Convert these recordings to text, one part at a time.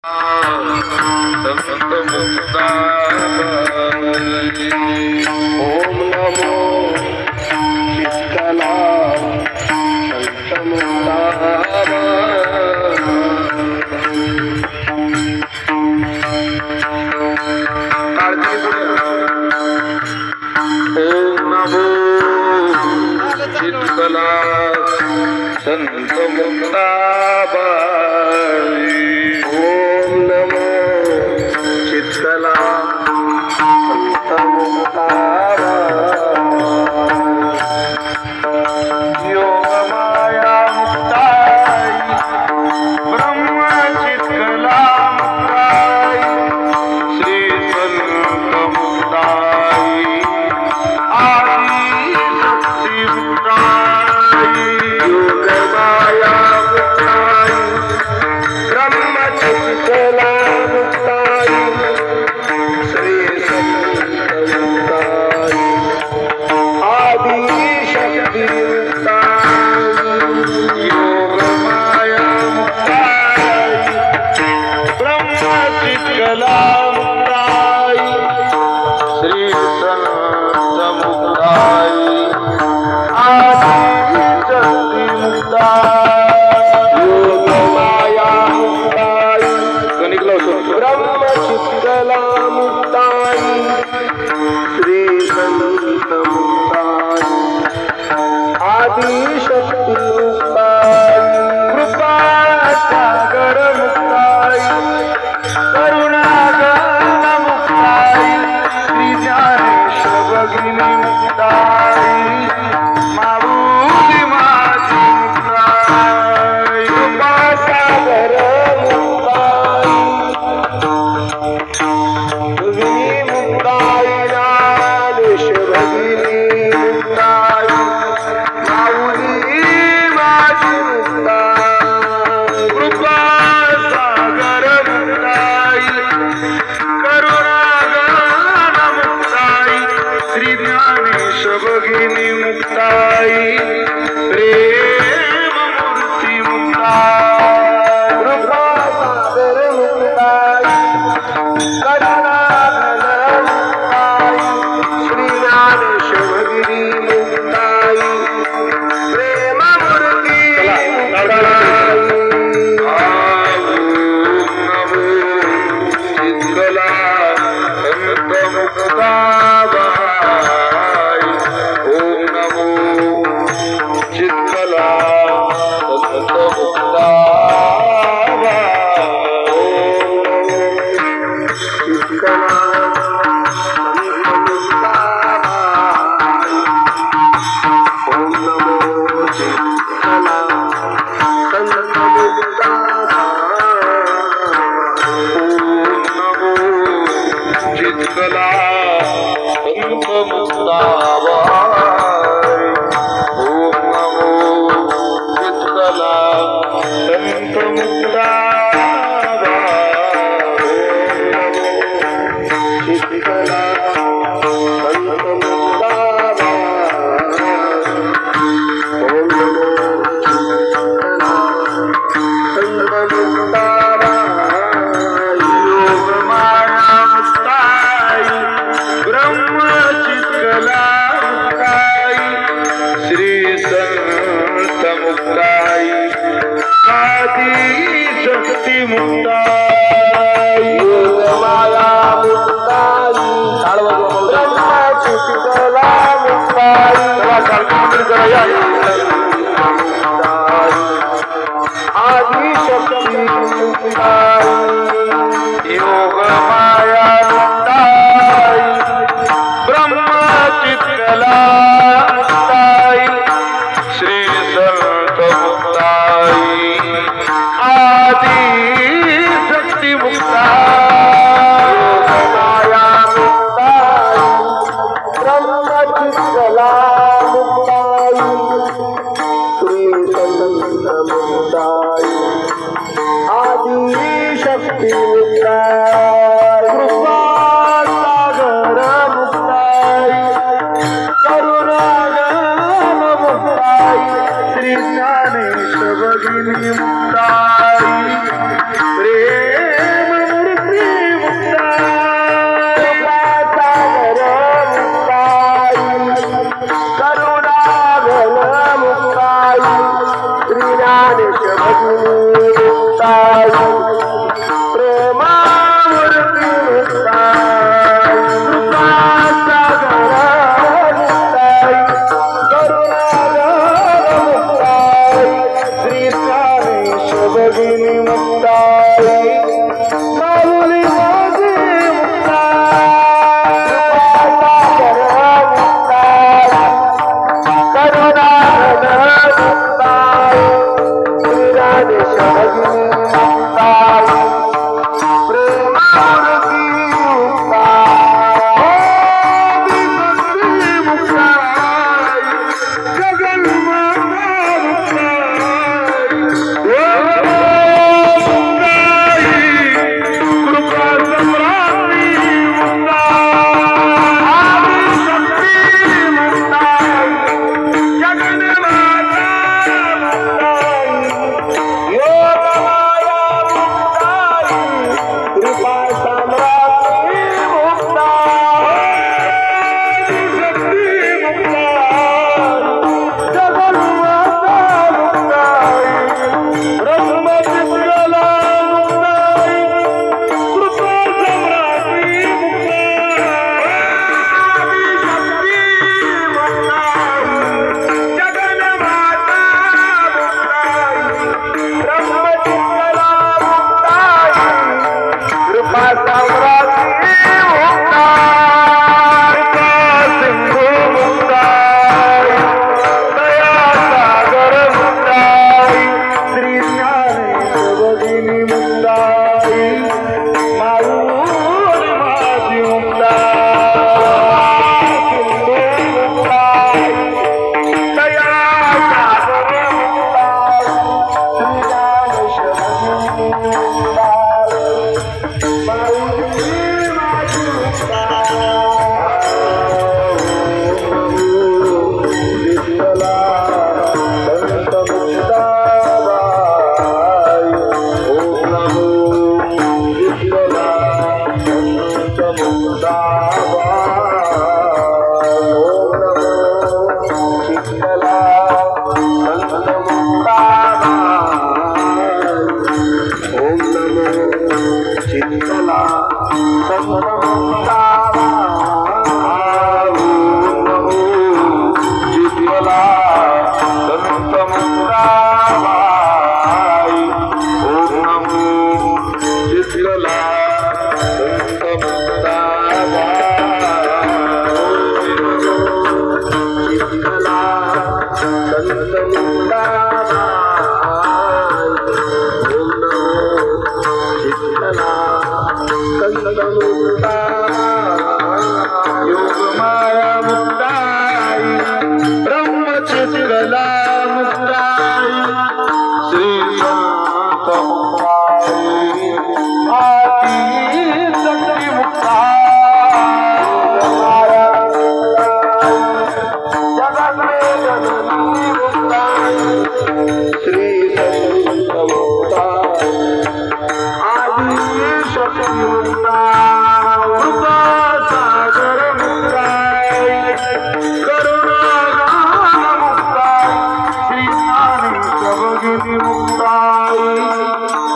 ओम नमो शीतला संत मुक्ताबाई। ओम नमो शीतला संत मुक्ताबाई। योग माया मुक्ताई ब्रह्म चित्कला मुक्ताई श्री संत मुक्ताई आदि शक्ती मुक्ताई। योग माया मुक्ताई ब्रह्म चित्कला मुक्ताई श्री संत मुक्ताई आदि शक्ती मुक्ताई। योग माया मुक्ताई ब्रह्म चित्कला मुक्ताई श्री संत मुक्ताई आदि शक्ती मुक्ताई। योग माया मुक्ताई ब्रह्म चित्कला मुक्ताई श्री संत मुक्ताई आदि शक्ती मुक्ताई। कृपा सागर मुक्ताई करुणागण मुक्ताई श्री ज्ञानेश्वर भगिनी मुक्ताई माऊली माझी मुक्ताई। कृपा सागर मुक्ताई भगिनी मुक्ताई ज्ञानेश्वर भगिनी मुक्ताई माऊली माझी मुक्ताई। कृपा सागर मुक्ताई करुणागण मुक्ताई श्री ज्ञानेश्वर भगिनी मुक्ताई प्रेम मूर्ती मुक्ताई। कृपा सागर मुक्ताई करुणागण मुक्ताई श्री ज्ञानेश्वर भगिनी मुक्ताई प्रेम मूर्ती मुक्ताई। चित्कला संत मुक्ताबाई। ओम नमो चित्कला संत मुक्ताबाई। चित्कला संत मुक्ताबाई। ओम नमो चित्कला संत मुक्ताबाई। चित्कला संत मुक्ताबाई। ओम नमो चित्कला संत मुक्ताबाई। चित्कला संत मुक्ताबाई। ओम नमो चित्कला संत मुक्ताबाई। योग माया मुक्ताई ब्रह्म चित्कला मुक्ताई श्री संत मुक्ताई आदि शक्ती मुक्ताई। योग माया मुक्ताई ब्रह्म चित्कला मुक्ताई आदि शक्ती मुक्ताई। योग माया मुक्ताई ब्रह्म चित्कला मुक्ताई श्री संत मुक्ताई आदि शक्ती मुक्ताई। योग माया मुक्ताई ब्रह्म चित्कला मुक्ताई श्री संत मुक्ताई आदि शक्ती मुक्ताई। कृपा सागर मुक्ताई करुणागण मुक्ताई श्री ज्ञानेश्वर भगिनी मुक्ताई प्रेम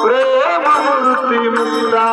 प्रेम मूर्ती मुक्ता